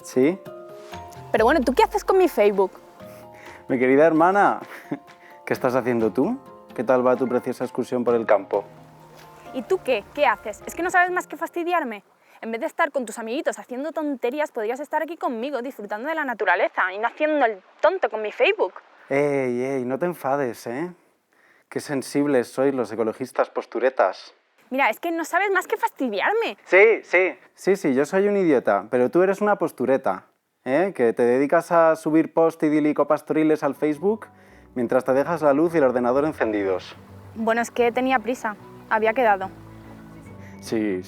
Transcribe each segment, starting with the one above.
¿Sí? Pero bueno, ¿tú qué haces con mi Facebook? Mi querida hermana, ¿qué estás haciendo tú? ¿Qué tal va tu preciosa excursión por el campo? ¿Y tú qué? ¿Qué haces? ¿Es que no sabes más que fastidiarme? En vez de estar con tus amiguitos haciendo tonterías, podrías estar aquí conmigo disfrutando de la naturaleza y no haciendo el tonto con mi Facebook. ¡Ey, no te enfades, ¿eh? Qué sensibles sois los ecologistas posturetas. Mira, es que no sabes más que fastidiarme. Sí, yo soy un idiota, pero tú eres una postureta, ¿eh? Que te dedicas a subir post idílico-pastoriles al Facebook mientras te dejas la luz y el ordenador encendidos. Bueno, es que tenía prisa. Había quedado. Sí,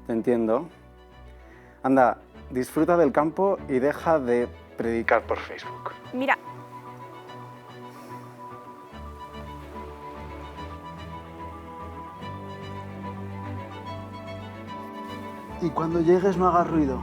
te entiendo. Anda, disfruta del campo y deja de predicar por Facebook. Mira, Y cuando llegues no hagas ruido.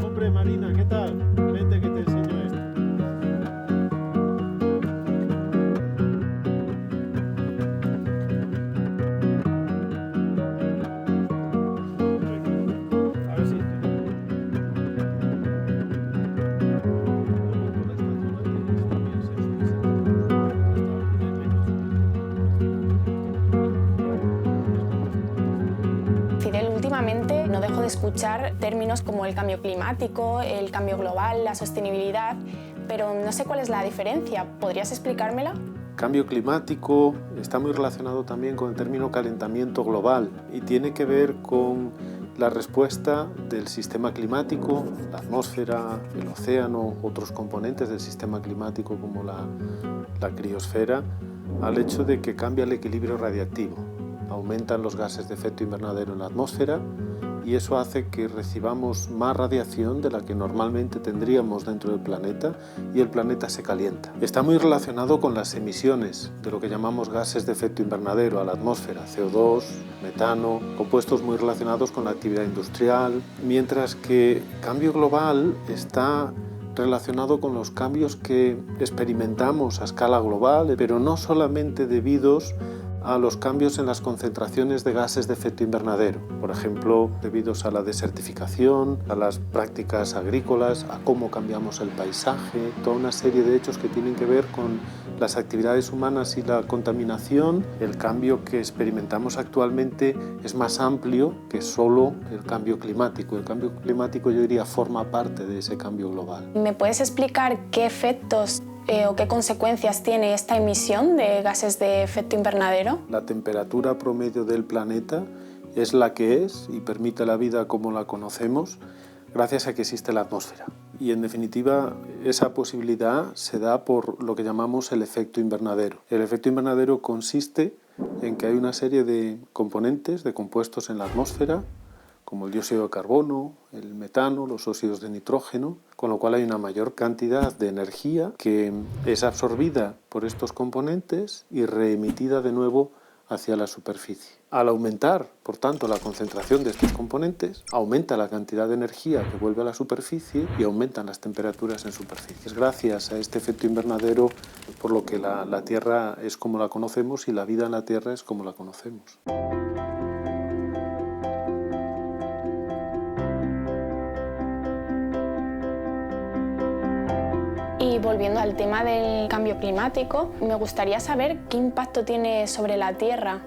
Hombre, Marina, ¿qué tal? Vente que te enseño esto. A ver si... Fidel, últimamente no dejo de escuchar términos como el cambio climático, el cambio global, la sostenibilidad, pero no sé cuál es la diferencia. ¿Podrías explicármela? Cambio climático está muy relacionado también con el término calentamiento global y tiene que ver con la respuesta del sistema climático, la atmósfera, el océano, otros componentes del sistema climático como la criosfera, al hecho de que cambia el equilibrio radiactivo. Aumentan los gases de efecto invernadero en la atmósfera y eso hace que recibamos más radiación de la que normalmente tendríamos dentro del planeta y el planeta se calienta. Está muy relacionado con las emisiones de lo que llamamos gases de efecto invernadero a la atmósfera, CO2, metano, compuestos muy relacionados con la actividad industrial, mientras que cambio global está relacionado con los cambios que experimentamos a escala global, pero no solamente debidos a los cambios en las concentraciones de gases de efecto invernadero, por ejemplo, debidos a la desertificación, a las prácticas agrícolas, a cómo cambiamos el paisaje, toda una serie de hechos que tienen que ver con las actividades humanas y la contaminación. El cambio que experimentamos actualmente es más amplio que solo el cambio climático. El cambio climático, yo diría, forma parte de ese cambio global. ¿Me puedes explicar qué efectos o qué consecuencias tiene esta emisión de gases de efecto invernadero? La temperatura promedio del planeta es la que es y permite la vida como la conocemos gracias a que existe la atmósfera. Y en definitiva, esa posibilidad se da por lo que llamamos el efecto invernadero. El efecto invernadero consiste en que hay una serie de componentes, de compuestos en la atmósfera, como el dióxido de carbono, el metano, los óxidos de nitrógeno, con lo cual hay una mayor cantidad de energía que es absorbida por estos componentes y reemitida de nuevo hacia la superficie. Al aumentar, por tanto, la concentración de estos componentes, aumenta la cantidad de energía que vuelve a la superficie y aumentan las temperaturas en superficie. Es gracias a este efecto invernadero por lo que la Tierra es como la conocemos y la vida en la Tierra es como la conocemos. Y volviendo al tema del cambio climático, me gustaría saber qué impacto tiene sobre la Tierra.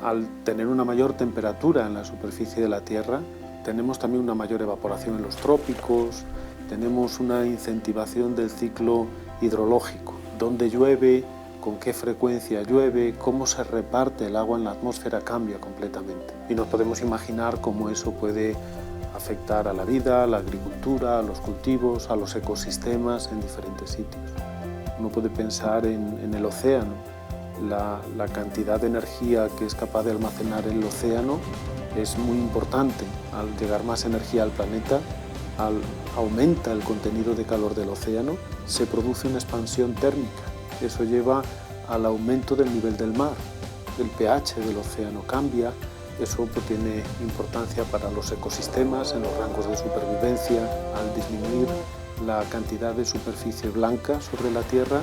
Al tener una mayor temperatura en la superficie de la Tierra, tenemos también una mayor evaporación en los trópicos, tenemos una incentivación del ciclo hidrológico, dónde llueve, con qué frecuencia llueve, cómo se reparte el agua en la atmósfera cambia completamente. Y nos podemos imaginar cómo eso puede afectar a la vida, a la agricultura, a los cultivos, a los ecosistemas en diferentes sitios. Uno puede pensar en el océano. La cantidad de energía que es capaz de almacenar el océano es muy importante. Al llegar más energía al planeta, aumenta el contenido de calor del océano, se produce una expansión térmica. Eso lleva al aumento del nivel del mar. El pH del océano cambia. Eso tiene importancia para los ecosistemas en los rangos de supervivencia. Al disminuir la cantidad de superficie blanca sobre la Tierra,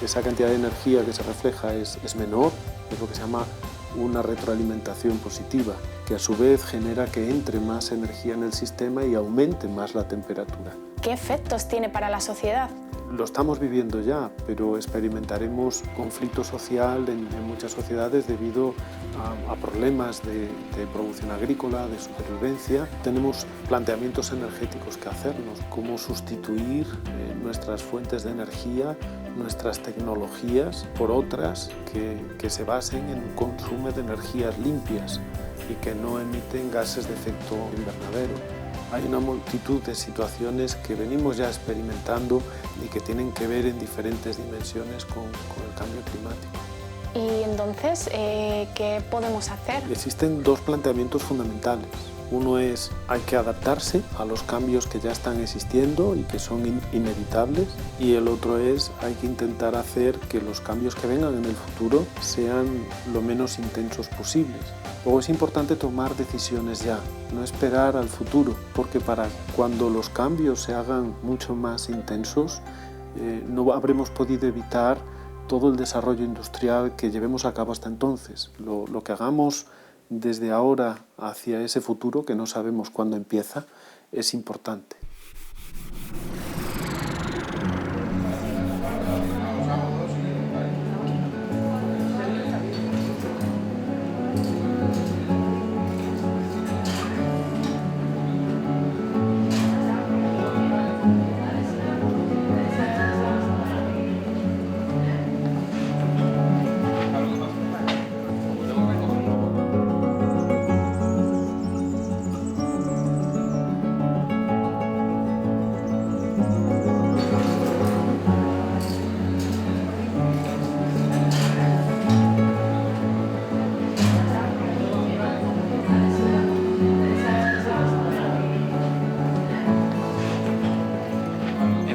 esa cantidad de energía que se refleja es menor, es lo que se llama una retroalimentación positiva, que a su vez genera que entre más energía en el sistema y aumente más la temperatura. ¿Qué efectos tiene para la sociedad? Lo estamos viviendo ya, pero experimentaremos conflicto social en muchas sociedades debido a problemas de producción agrícola, de supervivencia. Tenemos planteamientos energéticos que hacernos, cómo sustituir nuestras fuentes de energía, nuestras tecnologías por otras que se basen en un consumo de energías limpias y que no emiten gases de efecto invernadero. Hay una multitud de situaciones que venimos ya experimentando y que tienen que ver en diferentes dimensiones con el cambio climático. Y entonces, ¿qué podemos hacer? Existen dos planteamientos fundamentales. Uno es hay que adaptarse a los cambios que ya están existiendo y que son inevitables, y el otro es hay que intentar hacer que los cambios que vengan en el futuro sean lo menos intensos posibles. Luego es importante tomar decisiones ya, no esperar al futuro, porque para cuando los cambios se hagan mucho más intensos, no habremos podido evitar todo el desarrollo industrial que llevemos a cabo hasta entonces. Lo que hagamos desde ahora hacia ese futuro, que no sabemos cuándo empieza, es importante.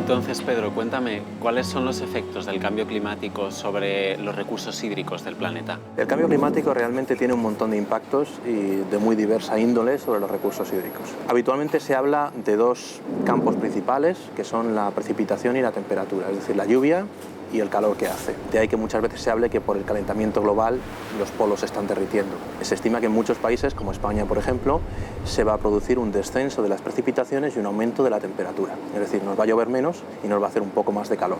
Entonces, Pedro, cuéntame, ¿cuáles son los efectos del cambio climático sobre los recursos hídricos del planeta? El cambio climático realmente tiene un montón de impactos y de muy diversa índole sobre los recursos hídricos. Habitualmente se habla de dos campos principales, que son la precipitación y la temperatura, es decir, la lluvia y el calor que hace. De ahí que muchas veces se hable que por el calentamiento global los polos se están derritiendo. Se estima que en muchos países, como España por ejemplo, se va a producir un descenso de las precipitaciones y un aumento de la temperatura. Es decir, nos va a llover menos y nos va a hacer un poco más de calor.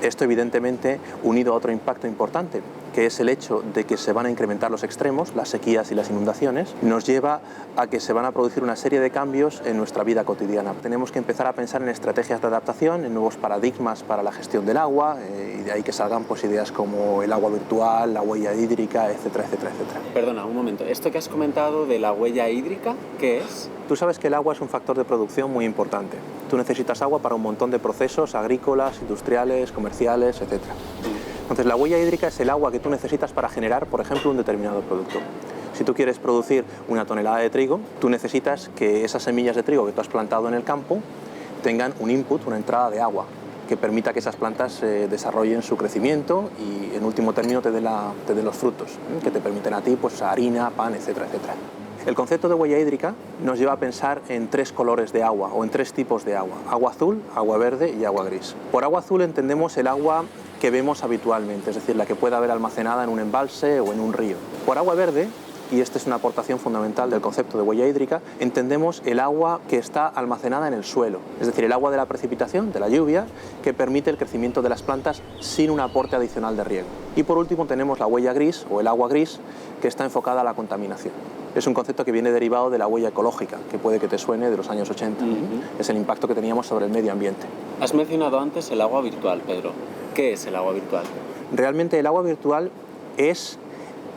Esto evidentemente unido a otro impacto importante, que es el hecho de que se van a incrementar los extremos, las sequías y las inundaciones, nos lleva a que se van a producir una serie de cambios en nuestra vida cotidiana. Tenemos que empezar a pensar en estrategias de adaptación, en nuevos paradigmas para la gestión del agua, y de ahí que salgan pues, ideas como el agua virtual, la huella hídrica, etcétera, etcétera, etcétera. Perdona, un momento. ¿Esto que has comentado de la huella hídrica, qué es? Tú sabes que el agua es un factor de producción muy importante. Tú necesitas agua para un montón de procesos agrícolas, industriales, comerciales, etcétera. Entonces, la huella hídrica es el agua que tú necesitas para generar, por ejemplo, un determinado producto. Si tú quieres producir 1 tonelada de trigo, tú necesitas que esas semillas de trigo que tú has plantado en el campo tengan un input, una entrada de agua, que permita que esas plantas desarrollen su crecimiento y, en último término, te den los frutos, que te permiten a ti pues, harina, pan, etcétera, etcétera. El concepto de huella hídrica nos lleva a pensar en 3 colores de agua o en 3 tipos de agua: agua azul, agua verde y agua gris. Por agua azul entendemos el agua que vemos habitualmente, es decir, la que puede haber almacenada en un embalse o en un río. Por agua verde, y esta es una aportación fundamental del concepto de huella hídrica, entendemos el agua que está almacenada en el suelo, es decir, el agua de la precipitación, de la lluvia, que permite el crecimiento de las plantas sin un aporte adicional de riego. Y por último tenemos la huella gris o el agua gris, que está enfocada a la contaminación. Es un concepto que viene derivado de la huella ecológica, que puede que te suene de los años 80. Es el impacto que teníamos sobre el medio ambiente. Has mencionado antes el agua virtual, Pedro. ¿Qué es el agua virtual? Realmente el agua virtual es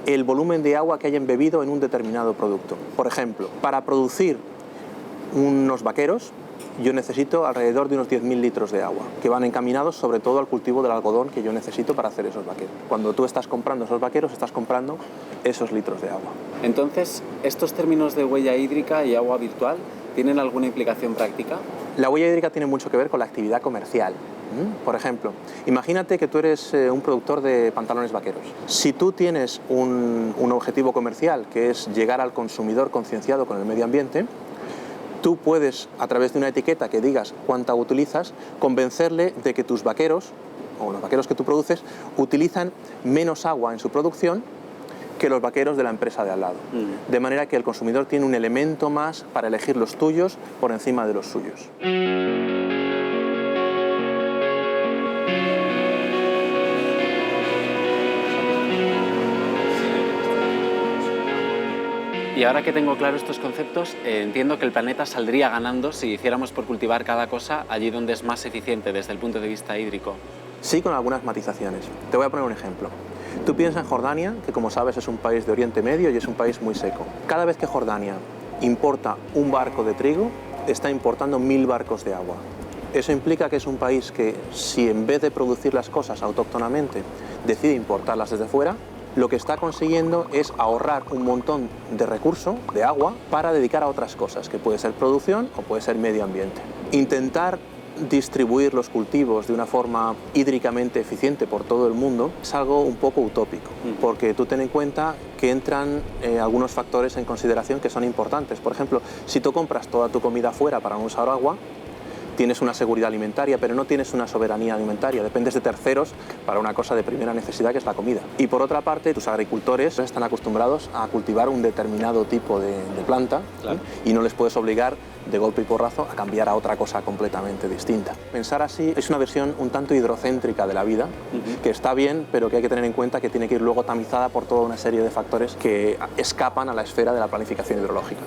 el volumen de agua que hayan bebido en un determinado producto. Por ejemplo, para producir unos vaqueros, yo necesito alrededor de unos 10.000 litros de agua, que van encaminados sobre todo al cultivo del algodón que yo necesito para hacer esos vaqueros. Cuando tú estás comprando esos vaqueros, estás comprando esos litros de agua. Entonces, ¿estos términos de huella hídrica y agua virtual tienen alguna implicación práctica? La huella hídrica tiene mucho que ver con la actividad comercial. Por ejemplo, imagínate que tú eres un productor de pantalones vaqueros. Si tú tienes un objetivo comercial, que es llegar al consumidor concienciado con el medio ambiente, tú puedes, a través de una etiqueta que digas cuánta utilizas, convencerle de que tus vaqueros, o los vaqueros que tú produces, utilizan menos agua en su producción que los vaqueros de la empresa de al lado. De manera que el consumidor tiene un elemento más para elegir los tuyos por encima de los suyos. Y ahora que tengo claro estos conceptos, entiendo que el planeta saldría ganando si hiciéramos por cultivar cada cosa allí donde es más eficiente desde el punto de vista hídrico. Sí, con algunas matizaciones. Te voy a poner un ejemplo. Tú piensas en Jordania, que como sabes es un país de Oriente Medio y es un país muy seco. Cada vez que Jordania importa un barco de trigo, está importando 1000 barcos de agua. Eso implica que es un país que, si en vez de producir las cosas autóctonamente, decide importarlas desde fuera, lo que está consiguiendo es ahorrar un montón de recurso, de agua, para dedicar a otras cosas, que puede ser producción o puede ser medio ambiente. Intentar distribuir los cultivos de una forma hídricamente eficiente por todo el mundo es algo un poco utópico, porque tú ten en cuenta que entran algunos factores en consideración que son importantes. Por ejemplo, si tú compras toda tu comida fuera para no usar agua, tienes una seguridad alimentaria, pero no tienes una soberanía alimentaria. Dependes de terceros para una cosa de primera necesidad, que es la comida. Y por otra parte, tus agricultores están acostumbrados a cultivar un determinado tipo de planta, claro, y no les puedes obligar de golpe y porrazo a cambiar a otra cosa completamente distinta. Pensar así es una versión un tanto hidrocéntrica de la vida, que está bien, pero que hay que tener en cuenta que tiene que ir luego tamizada por toda una serie de factores que escapan a la esfera de la planificación hidrológica.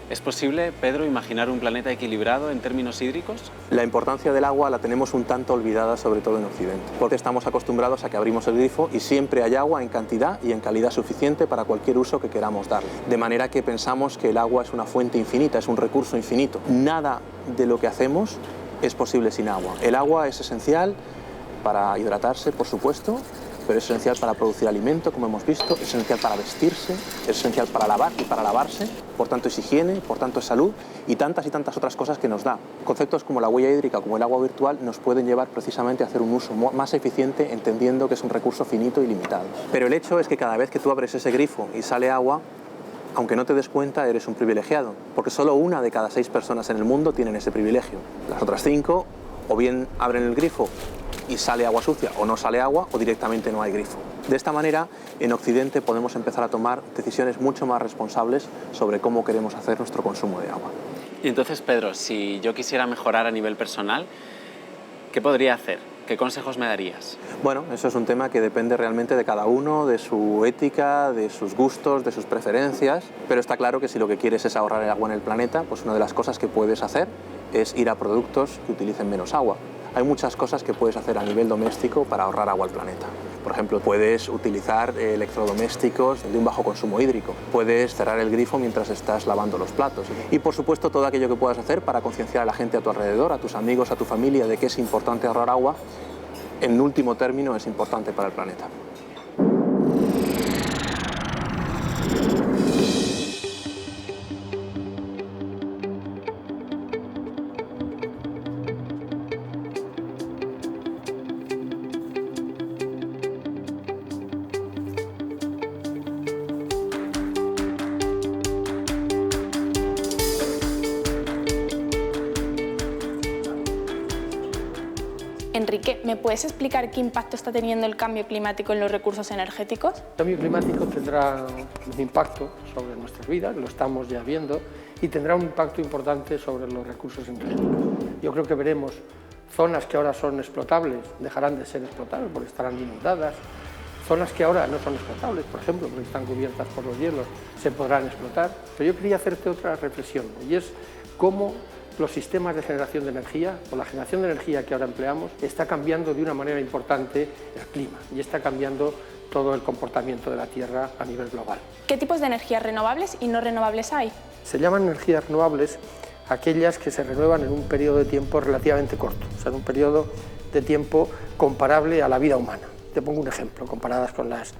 ¿Es posible, Pedro, imaginar un planeta equilibrado en términos hídricos? La importancia del agua la tenemos un tanto olvidada, sobre todo en Occidente, porque estamos acostumbrados a que abrimos el grifo y siempre hay agua en cantidad y en calidad suficiente para cualquier uso que queramos darle. De manera que pensamos que el agua es una fuente infinita, es un recurso infinito. Nada de lo que hacemos es posible sin agua. El agua es esencial para hidratarse, por supuesto, pero es esencial para producir alimento, como hemos visto, es esencial para vestirse, es esencial para lavar y para lavarse, por tanto es higiene, por tanto es salud y tantas otras cosas que nos da. Conceptos como la huella hídrica, como el agua virtual, nos pueden llevar precisamente a hacer un uso más eficiente, entendiendo que es un recurso finito y limitado. Pero el hecho es que cada vez que tú abres ese grifo y sale agua, aunque no te des cuenta, eres un privilegiado, porque solo 1 de cada 6 personas en el mundo tienen ese privilegio. Las otras 5 o bien abren el grifo y sale agua sucia o no sale agua, o directamente no hay grifo. De esta manera, en Occidente podemos empezar a tomar decisiones mucho más responsables sobre cómo queremos hacer nuestro consumo de agua. Y entonces, Pedro, si yo quisiera mejorar a nivel personal, ¿qué podría hacer? ¿Qué consejos me darías? Bueno, eso es un tema que depende realmente de cada uno, de su ética, de sus gustos, de sus preferencias, pero está claro que si lo que quieres es ahorrar el agua en el planeta, pues una de las cosas que puedes hacer es ir a productos que utilicen menos agua. Hay muchas cosas que puedes hacer a nivel doméstico para ahorrar agua al planeta. Por ejemplo, puedes utilizar electrodomésticos de un bajo consumo hídrico, puedes cerrar el grifo mientras estás lavando los platos y, por supuesto, todo aquello que puedas hacer para concienciar a la gente a tu alrededor, a tus amigos, a tu familia, de que es importante ahorrar agua, en último término es importante para el planeta. Enrique, ¿me puedes explicar qué impacto está teniendo el cambio climático en los recursos energéticos? El cambio climático tendrá un impacto sobre nuestras vidas, lo estamos ya viendo, y tendrá un impacto importante sobre los recursos energéticos. Yo creo que veremos zonas que ahora son explotables, dejarán de ser explotables porque estarán inundadas, zonas que ahora no son explotables, por ejemplo, porque están cubiertas por los hielos, se podrán explotar. Pero yo quería hacerte otra reflexión, y es cómo los sistemas de generación de energía, o la generación de energía que ahora empleamos, está cambiando de una manera importante el clima y está cambiando todo el comportamiento de la Tierra a nivel global. ¿Qué tipos de energías renovables y no renovables hay? Se llaman energías renovables aquellas que se renuevan en un periodo de tiempo relativamente corto, o sea, en un periodo de tiempo comparable a la vida humana. Te pongo un ejemplo, comparadas con las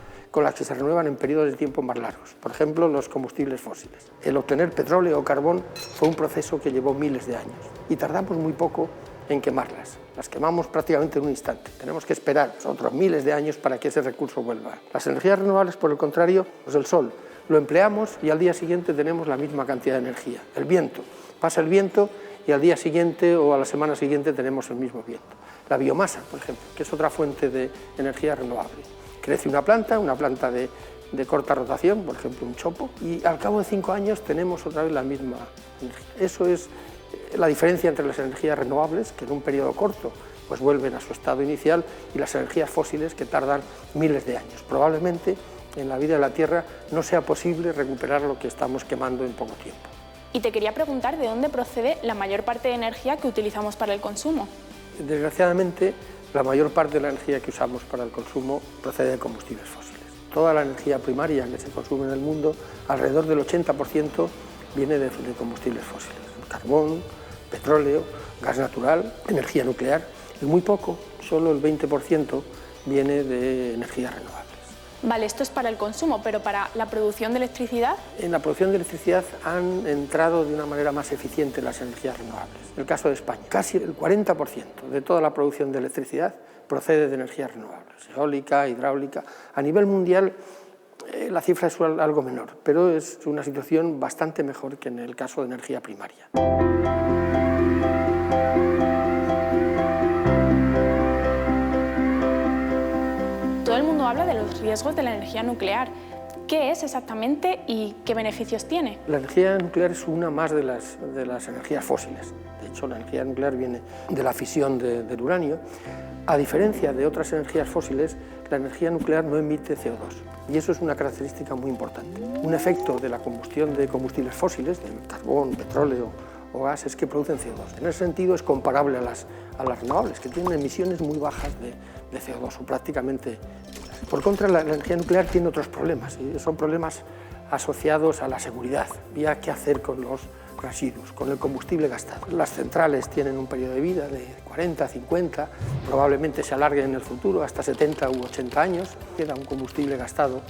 que se renuevan en periodos de tiempo más largos. Por ejemplo, los combustibles fósiles. El obtener petróleo o carbón fue un proceso que llevó miles de años y tardamos muy poco en quemarlas. Las quemamos prácticamente en un instante. Tenemos que esperar otros miles de años para que ese recurso vuelva. Las energías renovables, por el contrario, pues el sol. Lo empleamos y al día siguiente tenemos la misma cantidad de energía. El viento. Pasa el viento y al día siguiente o a la semana siguiente tenemos el mismo viento. La biomasa, por ejemplo, que es otra fuente de energía renovable. Crece una planta de corta rotación, por ejemplo un chopo, y al cabo de 5 años tenemos otra vez la misma energía. Eso es la diferencia entre las energías renovables, que en un periodo corto pues vuelven a su estado inicial, y las energías fósiles, que tardan miles de años. Probablemente en la vida de la Tierra no sea posible recuperar lo que estamos quemando en poco tiempo. Y te quería preguntar de dónde procede la mayor parte de energía que utilizamos para el consumo. Desgraciadamente, la mayor parte de la energía que usamos para el consumo procede de combustibles fósiles. Toda la energía primaria que se consume en el mundo, alrededor del 80% viene de combustibles fósiles. Carbón, petróleo, gas natural, energía nuclear, y muy poco, solo el 20% viene de energías renovables. Vale, esto es para el consumo, pero para la producción de electricidad. En la producción de electricidad han entrado de una manera más eficiente las energías renovables. En el caso de España, casi el 40% de toda la producción de electricidad procede de energías renovables, eólica, hidráulica. A nivel mundial la cifra es algo menor, pero es una situación bastante mejor que en el caso de energía primaria. Todo el mundo habla de los riesgos de la energía nuclear. ¿Qué es exactamente y qué beneficios tiene? La energía nuclear es una más de las energías fósiles. De hecho, la energía nuclear viene de la fisión del uranio. A diferencia de otras energías fósiles, la energía nuclear no emite CO2. Y eso es una característica muy importante. Un efecto de la combustión de combustibles fósiles, del carbón, petróleo o gas, es que producen CO2. En ese sentido es comparable a las renovables, que tienen emisiones muy bajas de CO2 o prácticamente. Por contra, la energía nuclear tiene otros problemas, y son problemas asociados a la seguridad. Había que hacer con los residuos, con el combustible gastado. Las centrales tienen un periodo de vida de 40, 50, probablemente se alargue en el futuro hasta 70 u 80 años. Queda un combustible gastado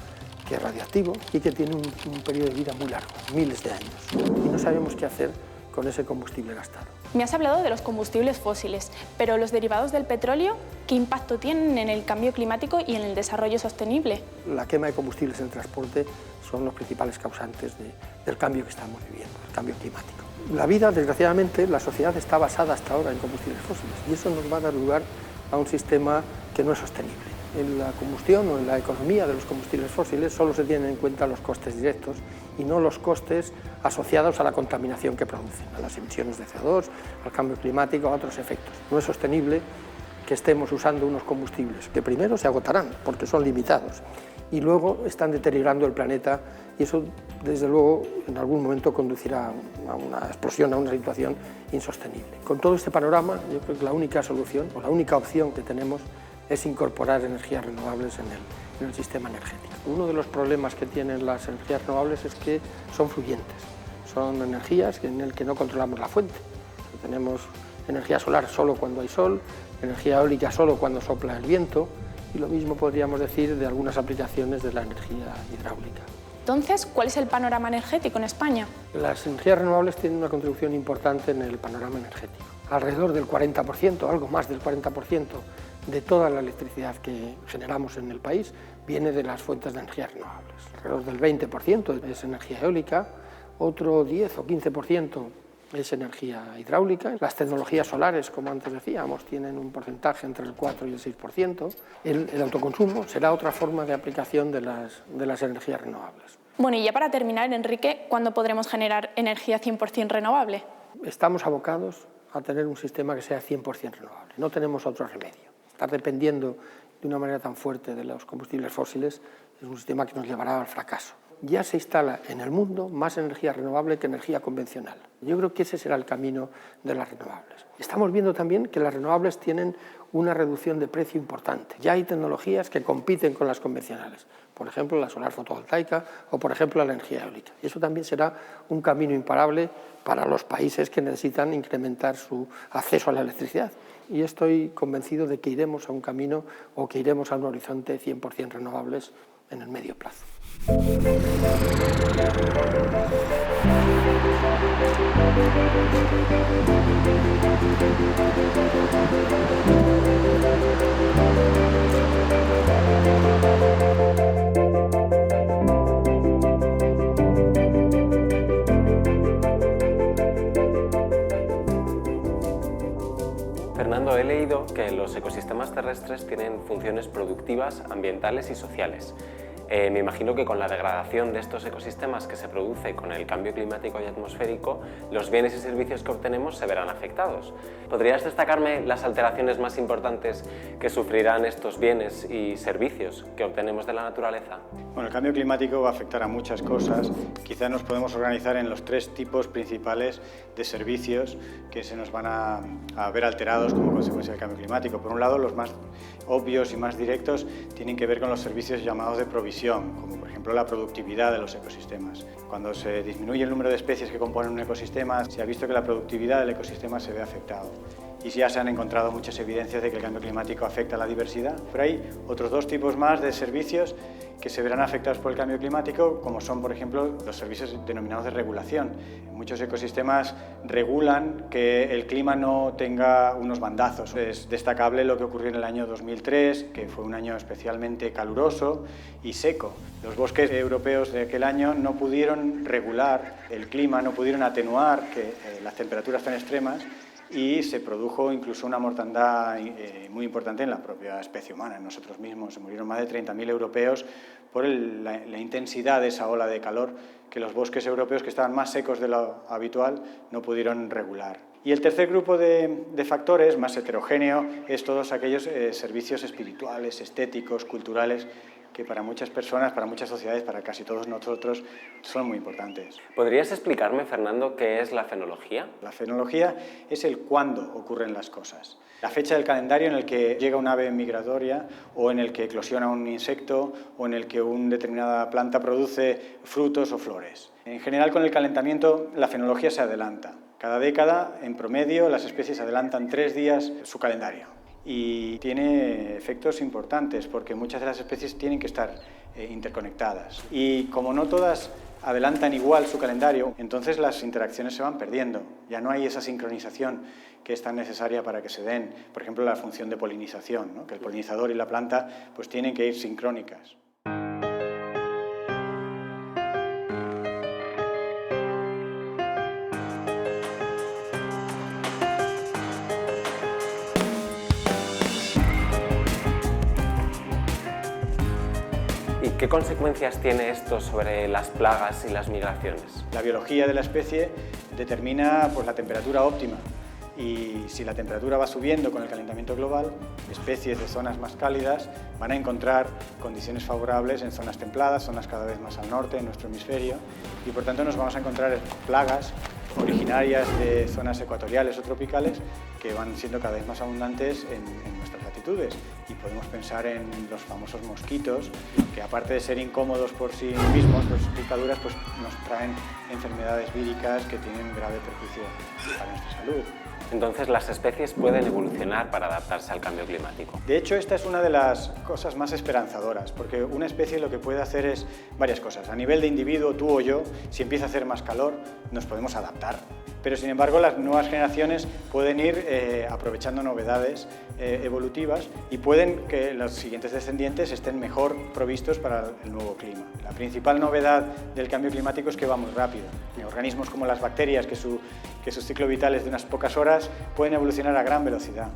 que es radioactivo y que tiene un periodo de vida muy largo, miles de años. Y no sabemos qué hacer con ese combustible gastado. Me has hablado de los combustibles fósiles, pero los derivados del petróleo, ¿qué impacto tienen en el cambio climático y en el desarrollo sostenible? La quema de combustibles en transporte son los principales causantes del cambio que estamos viviendo, el cambio climático. La vida, desgraciadamente, la sociedad está basada hasta ahora en combustibles fósiles y eso nos va a dar lugar a un sistema que no es sostenible. En la combustión o en la economía de los combustibles fósiles solo se tienen en cuenta los costes directos y no los costes asociados a la contaminación que producen, a las emisiones de CO2, al cambio climático, a otros efectos. No es sostenible que estemos usando unos combustibles que primero se agotarán porque son limitados y luego están deteriorando el planeta y eso desde luego en algún momento conducirá a una explosión, a una situación insostenible. Con todo este panorama yo creo que la única solución o la única opción que tenemos es incorporar energías renovables en el sistema energético. Uno de los problemas que tienen las energías renovables es que son fluyentes, son energías en el que no controlamos la fuente. Tenemos energía solar solo cuando hay sol, energía eólica solo cuando sopla el viento y lo mismo podríamos decir de algunas aplicaciones de la energía hidráulica. Entonces, ¿cuál es el panorama energético en España? Las energías renovables tienen una contribución importante en el panorama energético. Alrededor del 40%, algo más del 40%, de toda la electricidad que generamos en el país viene de las fuentes de energías renovables. Alrededor del 20% es energía eólica, otro 10 o 15% es energía hidráulica. Las tecnologías solares, como antes decíamos, tienen un porcentaje entre el 4 y el 6%. El autoconsumo será otra forma de aplicación de las energías renovables. Bueno, y ya para terminar, Enrique, ¿cuándo podremos generar energía 100% renovable? Estamos abocados a tener un sistema que sea 100% renovable. No tenemos otro remedio. Estar dependiendo de una manera tan fuerte de los combustibles fósiles es un sistema que nos llevará al fracaso. Ya se instala en el mundo más energía renovable que energía convencional. Yo creo que ese será el camino de las renovables. Estamos viendo también que las renovables tienen una reducción de precio importante. Ya hay tecnologías que compiten con las convencionales, por ejemplo la solar fotovoltaica o por ejemplo la energía eólica. Y eso también será un camino imparable para los países que necesitan incrementar su acceso a la electricidad. Y estoy convencido de que iremos a un camino o que iremos a un horizonte 100% renovables en el medio plazo. Fernando, he leído que los ecosistemas terrestres tienen funciones productivas, ambientales y sociales. Me imagino que con la degradación de estos ecosistemas que se produce con el cambio climático y atmosférico, los bienes y servicios que obtenemos se verán afectados. ¿Podrías destacarme las alteraciones más importantes que sufrirán estos bienes y servicios que obtenemos de la naturaleza? Bueno, el cambio climático va a afectar a muchas cosas. Quizá nos podemos organizar en los tres tipos principales de servicios que se nos van a ver alterados como consecuencia del cambio climático. Por un lado, los más obvios y más directos tienen que ver con los servicios llamados de provisión, como por ejemplo la productividad de los ecosistemas. Cuando se disminuye el número de especies que componen un ecosistema, se ha visto que la productividad del ecosistema se ve afectado. Y ya se han encontrado muchas evidencias de que el cambio climático afecta a la diversidad. Pero hay otros dos tipos más de servicios que se verán afectados por el cambio climático, como son, por ejemplo, los servicios denominados de regulación. Muchos ecosistemas regulan que el clima no tenga unos bandazos. Es destacable lo que ocurrió en el año 2003, que fue un año especialmente caluroso y seco. Los bosques europeos de aquel año no pudieron regular el clima, no pudieron atenuar las temperaturas tan extremas, y se produjo incluso una mortandad muy importante en la propia especie humana, en nosotros mismos. Se murieron más de 30.000 europeos por la intensidad de esa ola de calor que los bosques europeos, que estaban más secos de lo habitual, no pudieron regular. Y el tercer grupo de factores, más heterogéneo, es todos aquellos servicios espirituales, estéticos, culturales, que para muchas personas, para muchas sociedades, para casi todos nosotros, son muy importantes. ¿Podrías explicarme, Fernando, qué es la fenología? La fenología es el cuándo ocurren las cosas. La fecha del calendario en el que llega un ave migratoria o en el que eclosiona un insecto o en el que una determinada planta produce frutos o flores. En general, con el calentamiento, la fenología se adelanta. Cada década, en promedio, las especies adelantan 3 días su calendario. Y tiene efectos importantes porque muchas de las especies tienen que estar interconectadas. Y como no todas adelantan igual su calendario, entonces las interacciones se van perdiendo. Ya no hay esa sincronización que es tan necesaria para que se den, por ejemplo, la función de polinización, ¿no? Que el polinizador y la planta pues tienen que ir sincrónicas. ¿Y qué consecuencias tiene esto sobre las plagas y las migraciones? La biología de la especie determina pues, la temperatura óptima y si la temperatura va subiendo con el calentamiento global, especies de zonas más cálidas van a encontrar condiciones favorables en zonas templadas, zonas cada vez más al norte, en nuestro hemisferio, y por tanto nos vamos a encontrar plagas originarias de zonas ecuatoriales o tropicales que van siendo cada vez más abundantes en nuestras latitudes. Y podemos pensar en los famosos mosquitos, que aparte de ser incómodos por sí mismos, por sus picaduras, pues nos traen enfermedades víricas que tienen grave perjuicio para nuestra salud. Entonces, las especies pueden evolucionar para adaptarse al cambio climático. De hecho, esta es una de las cosas más esperanzadoras, porque una especie lo que puede hacer es varias cosas. A nivel de individuo, tú o yo, si empieza a hacer más calor, nos podemos adaptar. Pero, sin embargo, las nuevas generaciones pueden ir aprovechando novedades evolutivas y pueden que los siguientes descendientes estén mejor provistos para el nuevo clima. La principal novedad del cambio climático es que va muy rápido. Organismos como las bacterias, que su ciclo vital es de unas pocas horas, pueden evolucionar a gran velocidad.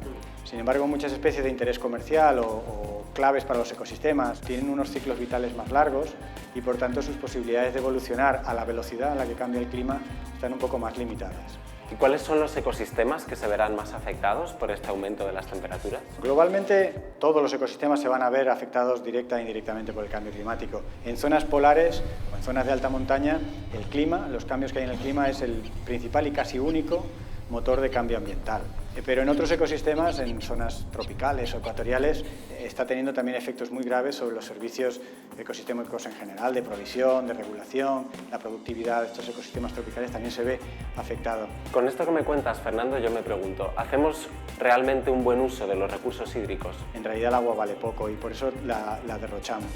Sin embargo, muchas especies de interés comercial o claves para los ecosistemas tienen unos ciclos vitales más largos y, por tanto, sus posibilidades de evolucionar a la velocidad a la que cambia el clima están un poco más limitadas. ¿Y cuáles son los ecosistemas que se verán más afectados por este aumento de las temperaturas? Globalmente, todos los ecosistemas se van a ver afectados directa e indirectamente por el cambio climático. En zonas polares o en zonas de alta montaña, el clima, los cambios que hay en el clima es el principal y casi único motor de cambio ambiental. Pero en otros ecosistemas, en zonas tropicales o ecuatoriales, está teniendo también efectos muy graves sobre los servicios ecosistémicos en general, de provisión, de regulación. La productividad de estos ecosistemas tropicales también se ve afectado. Con esto que me cuentas, Fernando, yo me pregunto, ¿hacemos realmente un buen uso de los recursos hídricos? En realidad el agua vale poco y por eso la derrochamos.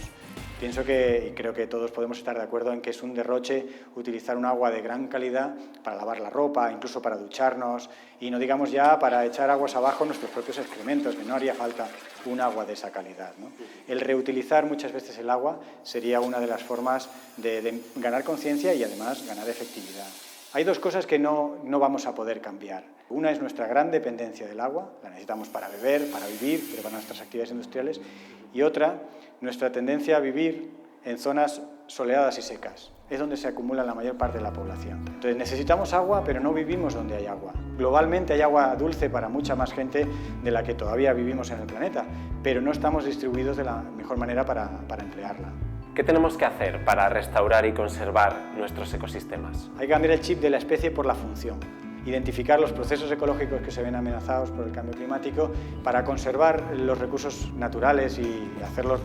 Pienso que, y creo que todos podemos estar de acuerdo en que es un derroche utilizar un agua de gran calidad para lavar la ropa, incluso para ducharnos, y no digamos ya para echar aguas abajo nuestros propios excrementos, que no haría falta un agua de esa calidad, ¿no? El reutilizar muchas veces el agua sería una de las formas de ganar conciencia y además ganar efectividad. Hay dos cosas que no vamos a poder cambiar. Una es nuestra gran dependencia del agua, la necesitamos para beber, para vivir, pero para nuestras actividades industriales, y otra, nuestra tendencia a vivir en zonas soleadas y secas. Es donde se acumula la mayor parte de la población. Entonces necesitamos agua, pero no vivimos donde hay agua. Globalmente hay agua dulce para mucha más gente de la que todavía vivimos en el planeta, pero no estamos distribuidos de la mejor manera para emplearla. ¿Qué tenemos que hacer para restaurar y conservar nuestros ecosistemas? Hay que cambiar el chip de la especie por la función. Identificar los procesos ecológicos que se ven amenazados por el cambio climático para conservar los recursos naturales y hacerlos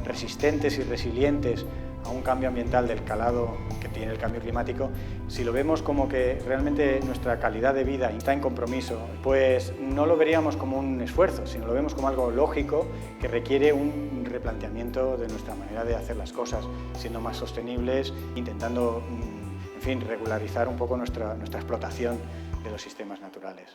resistentes y resilientes a un cambio ambiental del calado que tiene el cambio climático. Si lo vemos como que realmente nuestra calidad de vida está en compromiso, pues no lo veríamos como un esfuerzo, sino lo vemos como algo lógico que requiere un replanteamiento de nuestra manera de hacer las cosas, siendo más sostenibles, intentando, en fin, regularizar un poco nuestra explotación de los sistemas naturales.